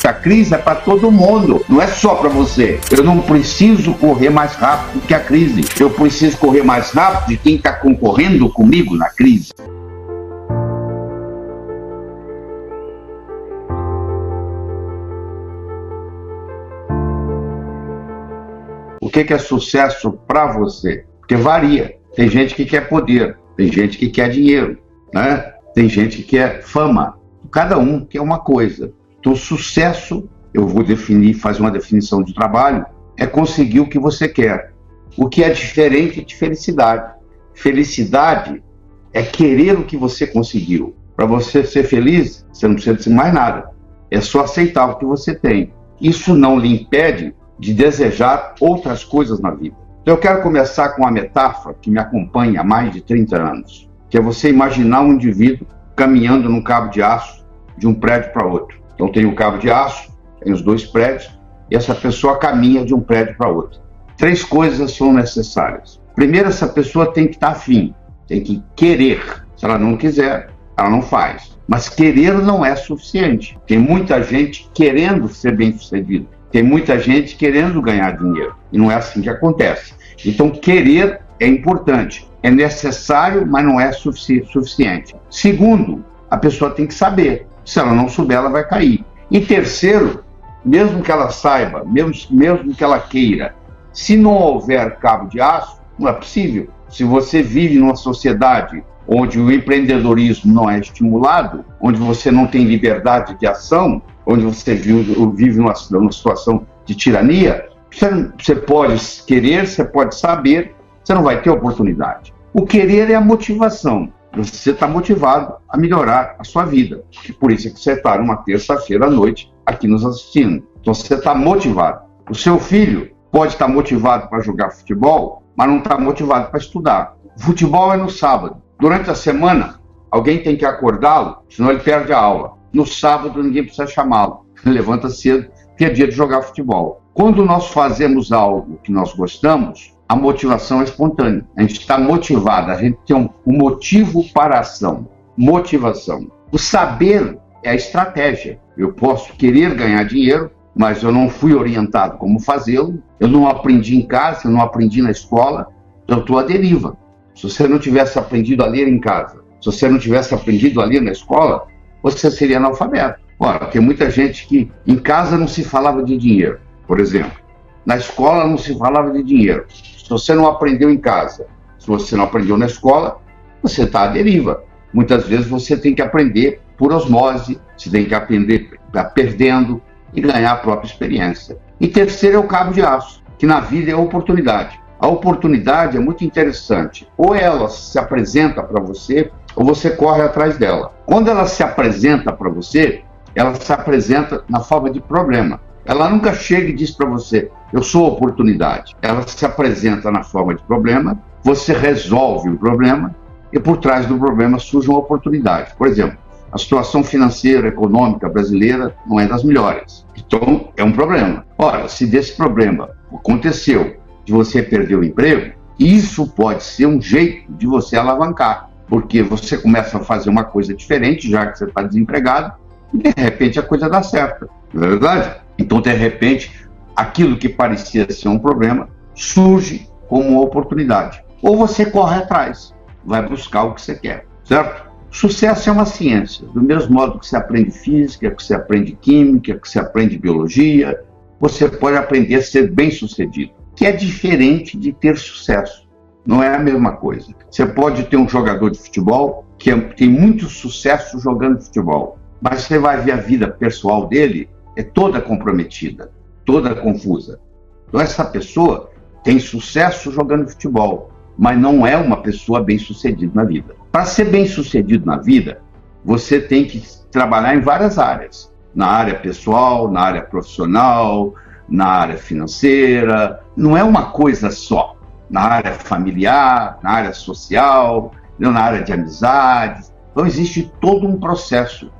Essa crise é para todo mundo, não é só para você. Eu não preciso correr mais rápido que a crise. Eu preciso correr mais rápido de quem está concorrendo comigo na crise. O que é sucesso para você? Porque varia. Tem gente que quer poder, tem gente que quer dinheiro, né? Tem gente que quer fama. Cada um quer uma coisa. Então, sucesso, eu vou fazer uma definição de trabalho, é conseguir o que você quer. O que é diferente de felicidade. Felicidade é querer o que você conseguiu. Para você ser feliz, você não precisa de mais nada. É só aceitar o que você tem. Isso não lhe impede de desejar outras coisas na vida. Então, eu quero começar com uma metáfora que me acompanha há mais de 30 anos, que é você imaginar um indivíduo caminhando num cabo de aço de um prédio para outro. Então, tem o cabo de aço, tem os dois prédios, e essa pessoa caminha de um prédio para outro. 3 coisas são necessárias. Primeiro, essa pessoa tem que estar afim, tem que querer. Se ela não quiser, ela não faz. Mas querer não é suficiente. Tem muita gente querendo ser bem-sucedido. Tem muita gente querendo ganhar dinheiro. E não é assim que acontece. Então, querer é importante. É necessário, mas não é suficiente. Segundo, a pessoa tem que saber. Se ela não souber, ela vai cair. E terceiro, mesmo que ela saiba, mesmo que ela queira, se não houver cabo de aço, não é possível. Se você vive numa sociedade onde o empreendedorismo não é estimulado, onde você não tem liberdade de ação, onde você vive numa situação de tirania, você pode querer, você pode saber, você não vai ter oportunidade. O querer é a motivação. Você está motivado a melhorar a sua vida. Por isso é que você está numa terça-feira à noite aqui nos assistindo. Então você está motivado. O seu filho pode estar motivado para jogar futebol, mas não está motivado para estudar. O futebol é no sábado. Durante a semana, alguém tem que acordá-lo, senão ele perde a aula. No sábado, ninguém precisa chamá-lo. Ele levanta cedo, porque é dia de jogar futebol. Quando nós fazemos algo que nós gostamos, a motivação é espontânea. A gente está motivado, a gente tem um motivo para a ação. Motivação. O saber é a estratégia. Eu posso querer ganhar dinheiro, mas eu não fui orientado como fazê-lo, eu não aprendi em casa, eu não aprendi na escola, eu estou à deriva. Se você não tivesse aprendido a ler em casa, se você não tivesse aprendido a ler na escola, você seria analfabeto. Ora, tem muita gente que em casa não se falava de dinheiro, por exemplo. Na escola não se falava de dinheiro. Se você não aprendeu em casa, se você não aprendeu na escola, você está à deriva. Muitas vezes você tem que aprender por osmose, você tem que aprender perdendo e ganhar a própria experiência. E terceiro é o cabo de aço, que na vida é a oportunidade. A oportunidade é muito interessante. Ou ela se apresenta para você, ou você corre atrás dela. Quando ela se apresenta para você, ela se apresenta na forma de problema. Ela nunca chega e diz para você, eu sou oportunidade. Ela se apresenta na forma de problema, você resolve o problema e por trás do problema surge uma oportunidade. Por exemplo, a situação financeira, econômica brasileira não é das melhores. Então, é um problema. Ora, se desse problema aconteceu de você perder o emprego, isso pode ser um jeito de você alavancar, porque você começa a fazer uma coisa diferente, já que você está desempregado, e de repente a coisa dá certo, não é verdade? Então, de repente, aquilo que parecia ser um problema surge como uma oportunidade. Ou você corre atrás, vai buscar o que você quer, certo? Sucesso é uma ciência, do mesmo modo que você aprende física, que você aprende química, que você aprende biologia, você pode aprender a ser bem-sucedido, que é diferente de ter sucesso, não é a mesma coisa. Você pode ter um jogador de futebol que tem muito sucesso jogando futebol, mas você vai ver a vida pessoal dele é toda comprometida, toda confusa. Então essa pessoa tem sucesso jogando futebol, mas não é uma pessoa bem-sucedida na vida. Para ser bem-sucedido na vida, você tem que trabalhar em várias áreas. Na área pessoal, na área profissional, na área financeira. Não é uma coisa só. Na área familiar, na área social, na área de amizades. Então existe todo um processo.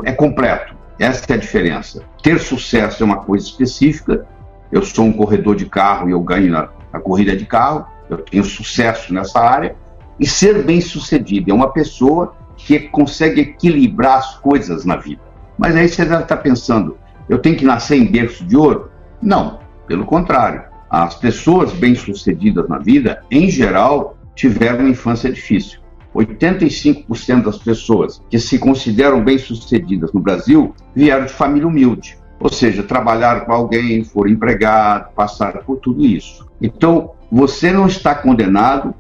É completo. Essa é a diferença. Ter sucesso é uma coisa específica. Eu sou um corredor de carro e eu ganho na corrida de carro. Eu tenho sucesso nessa área. E ser bem-sucedido é uma pessoa que consegue equilibrar as coisas na vida. Mas aí você deve estar pensando, Eu tenho que nascer em berço de ouro? Não, pelo contrário. As pessoas bem-sucedidas na vida, em geral, tiveram uma infância difícil. 85% das pessoas que se consideram bem-sucedidas no Brasil vieram de família humilde. Ou seja, trabalharam com alguém, foram empregados, passaram por tudo isso. Então, você não está condenado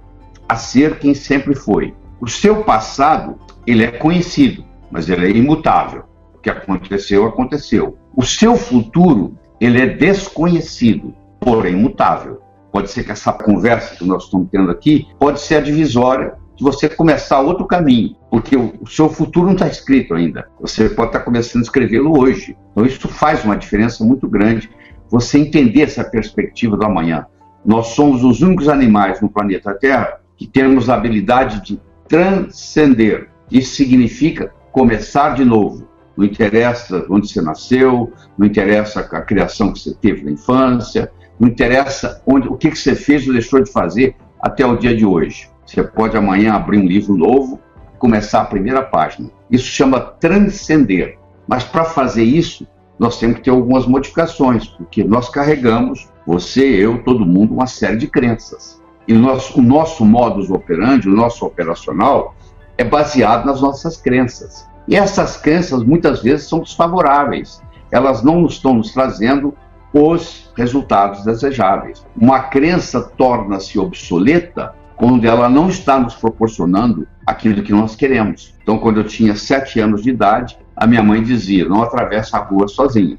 a ser quem sempre foi. O seu passado, ele é conhecido, mas ele é imutável. O que aconteceu, aconteceu. O seu futuro, ele é desconhecido, porém imutável. Pode ser que essa conversa que nós estamos tendo aqui pode ser a divisória de você começar outro caminho, porque o seu futuro não está escrito ainda. Você pode estar começando a escrevê-lo hoje. Então isso faz uma diferença muito grande, você entender essa perspectiva do amanhã. Nós somos os únicos animais no planeta Terra que temos a habilidade de transcender. Isso significa começar de novo. Não interessa onde você nasceu, não interessa a criação que você teve na infância, não interessa o que você fez ou deixou de fazer até o dia de hoje. Você pode amanhã abrir um livro novo e começar a primeira página. Isso chama transcender. Mas para fazer isso, nós temos que ter algumas modificações, porque nós carregamos, você, eu, todo mundo, uma série de crenças. E o nosso modus operandi, o nosso operacional, é baseado nas nossas crenças. E essas crenças, muitas vezes, são desfavoráveis. Elas não estão nos trazendo os resultados desejáveis. Uma crença torna-se obsoleta quando ela não está nos proporcionando aquilo que nós queremos. Então, quando eu tinha 7 anos de idade, a minha mãe dizia, não atravessa a rua sozinha.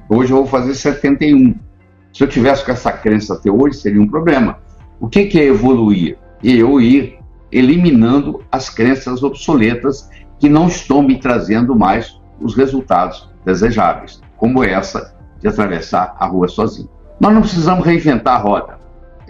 Hoje eu vou fazer 71. Se eu tivesse com essa crença até hoje, seria um problema. O que é evoluir? Eu ir eliminando as crenças obsoletas que não estão me trazendo mais os resultados desejáveis, como essa de atravessar a rua sozinho. Nós não precisamos reinventar a roda.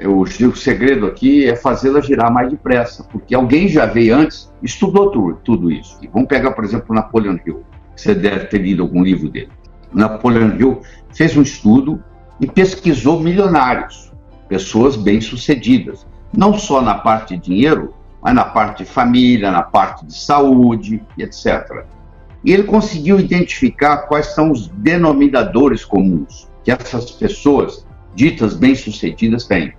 O segredo aqui é fazê-la girar mais depressa, porque alguém já veio antes, estudou tudo isso. E vamos pegar, por exemplo, Napoleon Hill, que você deve ter lido algum livro dele. Napoleon Hill fez um estudo e pesquisou milionários, pessoas bem-sucedidas, não só na parte de dinheiro, mas na parte de família, na parte de saúde, etc. E ele conseguiu identificar quais são os denominadores comuns que essas pessoas ditas bem-sucedidas têm.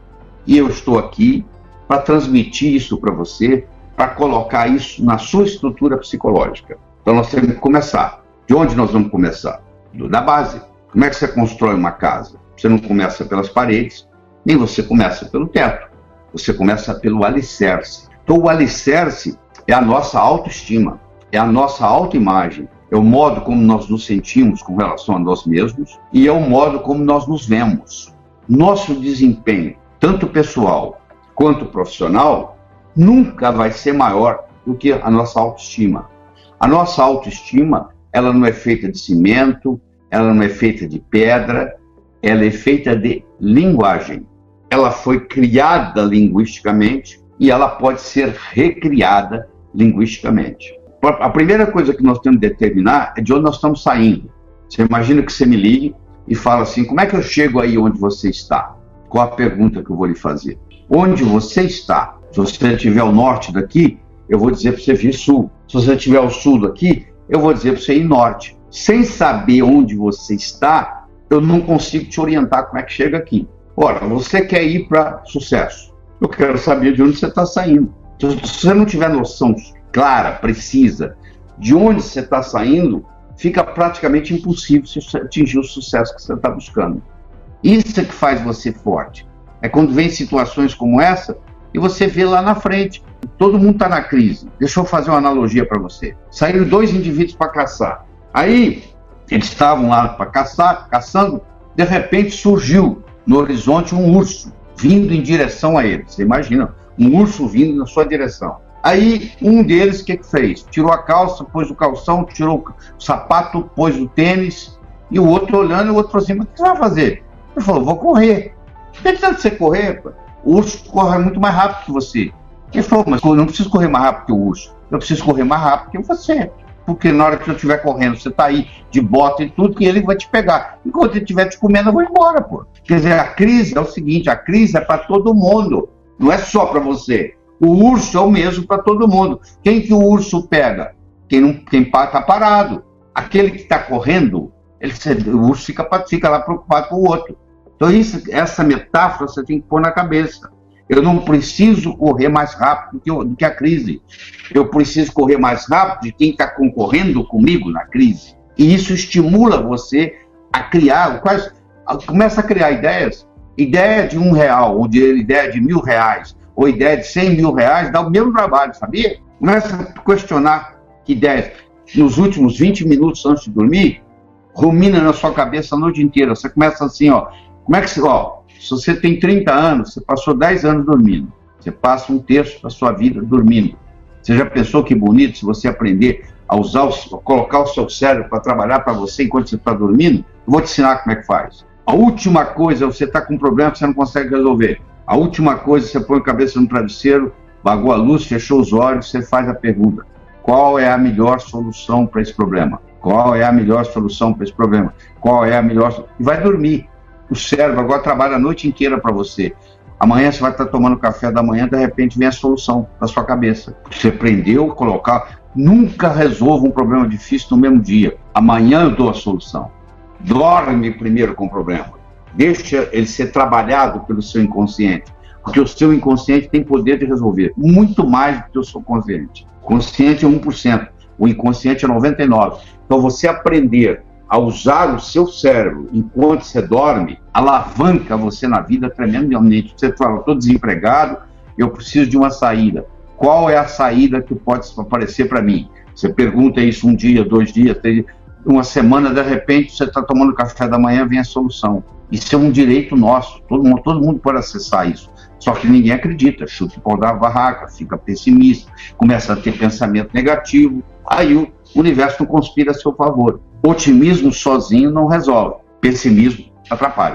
E eu estou aqui para transmitir isso para você, para colocar isso na sua estrutura psicológica. Então nós temos que começar. De onde nós vamos começar? Da base. Como é que você constrói uma casa? Você não começa pelas paredes, nem você começa pelo teto. Você começa pelo alicerce. Então o alicerce é a nossa autoestima, é a nossa autoimagem, é o modo como nós nos sentimos com relação a nós mesmos e é o modo como nós nos vemos. Nosso desempenho, tanto pessoal quanto profissional, nunca vai ser maior do que a nossa autoestima. A nossa autoestima, ela não é feita de cimento, ela não é feita de pedra, ela é feita de linguagem. Ela foi criada linguisticamente e ela pode ser recriada linguisticamente. A primeira coisa que nós temos que determinar é de onde nós estamos saindo. Você imagina que você me ligue e fala assim, como é que eu chego aí onde você está? Qual a pergunta que eu vou lhe fazer? Onde você está? Se você estiver ao norte daqui, eu vou dizer para você vir sul. Se você estiver ao sul daqui, eu vou dizer para você ir norte. Sem saber onde você está, eu não consigo te orientar como é que chega aqui. Ora, você quer ir para sucesso. Eu quero saber de onde você está saindo. Se você não tiver noção clara, precisa, de onde você está saindo, fica praticamente impossível você atingir o sucesso que você está buscando. Isso é que faz você forte. É quando vem situações como essa e você vê lá na frente. Todo mundo está na crise. Deixa eu fazer uma analogia para você. Saíram 2 indivíduos para caçar. Aí, eles estavam lá para caçar, caçando, de repente surgiu no horizonte um urso vindo em direção a eles. Você imagina, um urso vindo na sua direção. Aí, um deles, o que fez? Tirou a calça, pôs o calção, tirou o sapato, pôs o tênis, e o outro olhando, e o outro falou assim, mas o que você vai fazer? Ele falou, vou correr. Não precisa de você correr, pô. O urso corre muito mais rápido que você. Ele falou, mas eu não preciso correr mais rápido que o urso, eu preciso correr mais rápido que você. Porque na hora que eu estiver correndo, você está aí de bota e tudo, que ele vai te pegar. Enquanto ele estiver te comendo, eu vou embora, pô. Quer dizer, a crise é o seguinte, a crise é para todo mundo, não é só para você. O urso é o mesmo para todo mundo. Quem que o urso pega? Quem está parado. Aquele que está correndo, O urso fica lá preocupado com o outro. Então, essa metáfora você tem que pôr na cabeça. Eu não preciso correr mais rápido do que a crise. Eu preciso correr mais rápido de quem está concorrendo comigo na crise. E isso estimula você a criar, começa a criar ideias. Ideia de R$1, ou ideia de R$1.000, ou ideia de R$100.000, dá o mesmo trabalho, sabia? Começa a questionar que ideias. Nos últimos 20 minutos antes de dormir, rumina na sua cabeça a noite inteira. Você começa assim, como é que se você tem 30 anos, você passou 10 anos dormindo. Você passa um terço da sua vida dormindo. Você já pensou que bonito se você aprender a colocar o seu cérebro para trabalhar para você enquanto você está dormindo? Eu vou te ensinar como é que faz. A última coisa, você está com um problema que você não consegue resolver. A última coisa, você põe a cabeça no travesseiro, apagou a luz, fechou os olhos, você faz a pergunta: qual é a melhor solução para esse problema? Qual é a melhor solução para esse problema? Qual é a melhor... E vai dormir. O cérebro agora trabalha a noite inteira para você. Amanhã você vai estar tomando café da manhã, de repente vem a solução na sua cabeça. Você aprendeu a colocar... Nunca resolva um problema difícil no mesmo dia. Amanhã eu dou a solução. Dorme primeiro com o problema. Deixa ele ser trabalhado pelo seu inconsciente. Porque o seu inconsciente tem poder de resolver. Muito mais do que o seu consciente. O consciente é 1%. O inconsciente é 99%. Então você aprender a usar o seu cérebro enquanto você dorme, alavanca você na vida tremendamente. Você fala: estou desempregado, eu preciso de uma saída. Qual é a saída que pode aparecer para mim? Você pergunta isso 1 dia, 2 dias, 3 dias, uma semana, de repente você está tomando café da manhã, vem a solução. Isso é um direito nosso, todo mundo pode acessar isso. Só que ninguém acredita, chuta o pau da barraca, fica pessimista, começa a ter pensamento negativo, aí o universo não conspira a seu favor. Otimismo sozinho não resolve, pessimismo atrapalha.